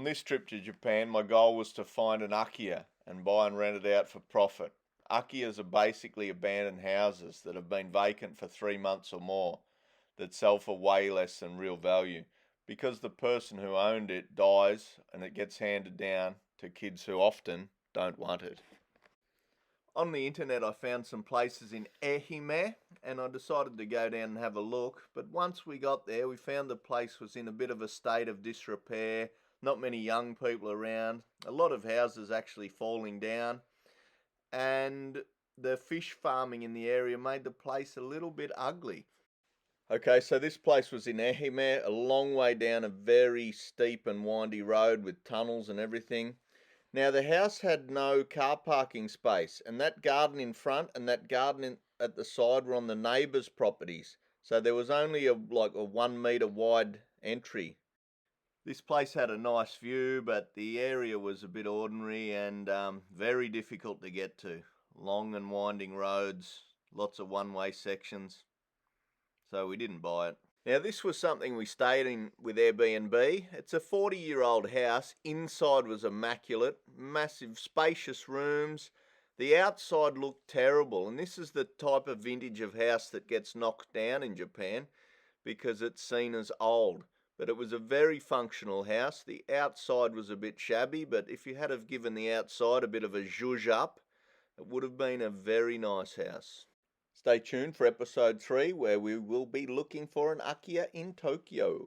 this trip to Japan, my goal was to find an Akiya and buy and rent it out for profit. Akiyas are basically abandoned houses that have been vacant for 3 months or more that sell for way less than real value because the person who owned it dies and it gets handed down to kids who often don't want it. On the internet I found some places in Ehime and I decided to go down and have a look, but once we got there we found the place was in a bit of a state of disrepair, not many young people around, a lot of houses actually falling down, and the fish farming in the area made the place a little bit ugly. Okay, so this place was in Ehime, a long way down a very steep and windy road with tunnels and everything. Now the house had no car parking space, and that garden in front and that garden at the side were on the neighbours' properties. So there was only a 1 metre wide entry. This place had a nice view, but the area was a bit ordinary and very difficult to get to. Long and winding roads, lots of one-way sections. So we didn't buy it. Now this was something we stayed in with Airbnb. It's a 40-year-old house. Inside was immaculate, massive spacious rooms. The outside looked terrible, and this is the type of vintage of house that gets knocked down in Japan because it's seen as old. But it was a very functional house. The outside was a bit shabby, but if you had have given the outside a bit of a zhuzh up, it would have been a very nice house. Stay tuned for episode 3 where we will be looking for an Akiya in Tokyo.